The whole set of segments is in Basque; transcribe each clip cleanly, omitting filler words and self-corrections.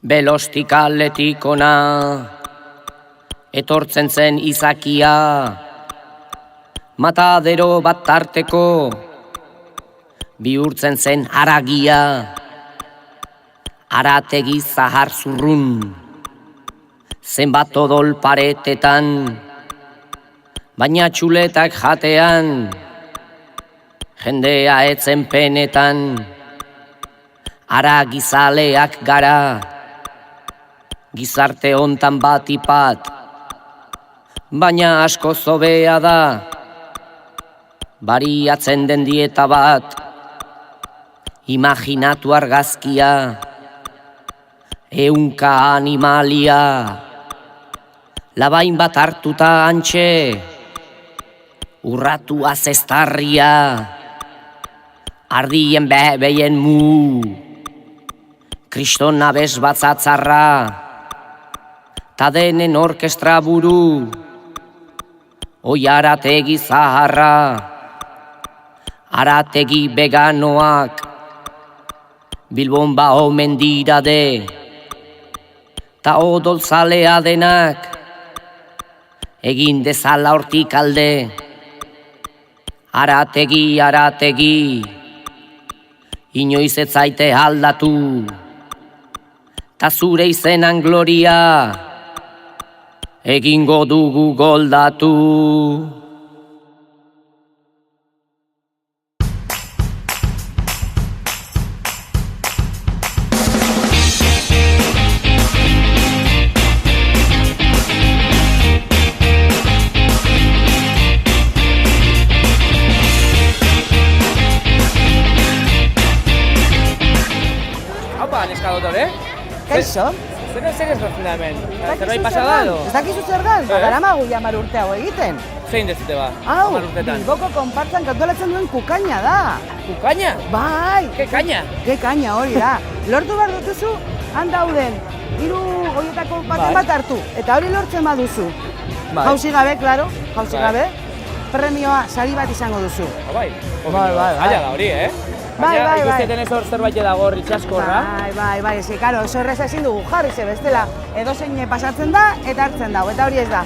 Belostik aletik ona, etortzen zen izakia, matadero bat tarteko, bihurtzen zen haragia, harategi zahar zurrun, zenbat odol paretetan, baina txuletak jatean, jendea etzen penetan, haragizaleak gara, gizarte hontan batipat, baina asko zobea da, bariatzen den dieta bat, imaginatu argazkia, ehunka animalia, labain bat hartuta antxe, urratu azestarria, ardien behebeien mu, kriston abes batzatzarra, ta denen orkestra buru, oi harategi zaharra, harategi veganoak, Bilbon ba omen dira de, ta odolzalea denak, egin dezala hortik alde, harategi, harategi, inoiz ez zaite aldatu, ta zure izenan gloria, egingo dugu goldatu. Haupa, neska dotore? Kaixo? Zer ez gertzen da hemen? Zerbait pasa da edo? Ez dakizu zer dan? Daramagu ja 10 urte hau egiten. Zein dezute ba? Hau, 10 urtetan. Bilboko konpartzan kantolatzen duen kukaina da. Kukaina? Bai! Ke kaina? Ke kaina hori da. Lortu behar dutuzu, han dauden, 3 horietako baten bat hartu. Eta hori lortzen baduzu. Jauzi gabe, klaro, jauzi gabe. Premioa, sari bat izango duzu. Bai. Bai. Aia da hori, Bai. Ikusteten ez hor zerbait dago hor itxaskorra. Bai, ez karo, oso errez ezin dugu jarri, ze bestela edozein pasatzen da eta hartzen dago, eta hori ez da.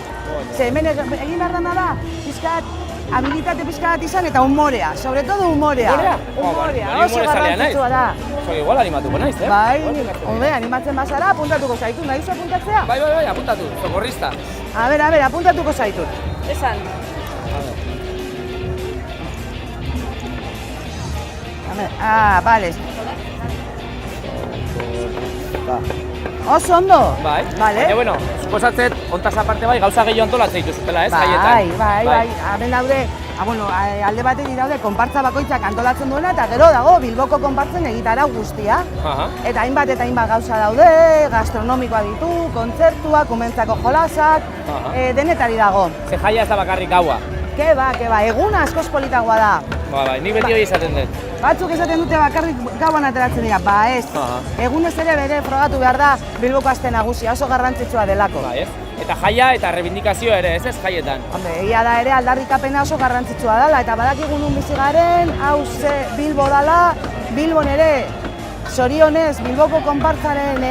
Ze hemen egin behar dena da, pizkat, habilitate pizkat izan eta humorea, sobre todo humorea. Humorea, oso garrantzitsua da. Oso igual animatuko naiz, Bai, animatzen bazara, apuntatuko zaitu, nahi zu apuntatzea? Bai, apuntatu, socorrista. A ber, apuntatuko zaitut. Esan. Bale. Oso ondo? Bai. Bale. Baina, suposatzet, hontaz aparte bai, gauza gehiago antolatzen dituzutela, ez, jaietan? Bai. Hemen daude, alde batetik daude, konpartza bakoitzak antolatzen duena, eta gero dago, Bilboko konpartzen egitarau guztia. Eta hainbat gauza daude, gastronomikoa ditu, kontzertuak, umentzako jolasak, denetari dago. Ze jaia ez da bakarrik gaua. Ke ba, eguna askoz politagoa da. Bai, nik beti hori izaten dut. Batzuk esaten dute bakarrik gauan ateratzen dira, ez. Egunez ere bere frogatu behar da Bilboko aste nagusia, oso garrantzitsua delako. Bai, ez? Eta jaia eta rebindikazioa ere, ez jaietan? Egia da ere aldarrikapena oso garrantzitsua dela, eta badakigu nun bizi garen, hau ze Bilbo dela, Bilbon ere, zorionez, Bilboko konpartzaren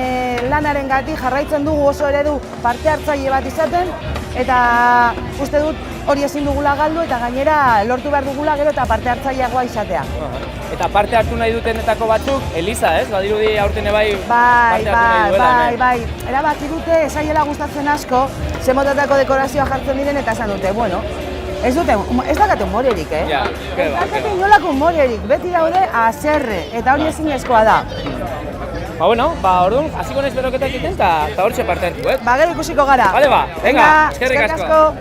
lanaren gati jarraitzen dugu oso eredu parte hartzaile bat izaten, eta uste dut hori ezin dugula galdu eta gainera lortu behar dugula gero eta parte hartzaileagoa izatea. Eta parte hartu nahi dutenetako batzuk, Eliza, ez? Badirudi aurten bai parte hartu nahi duela. Bai. Erabaki dute, esaiela gustatzen asko, ze motatako dekorazioa jartzen diren eta esan dute, ez dakate humorerik, Ja, ez dakate inolako humorerik, beti daude haserre, eta hori ezinezkoa da. Orduan, hasiko naiz beroketa egiten eta hortxe parte hartu, Gero ikusiko gara. Venga, eskerrik asko.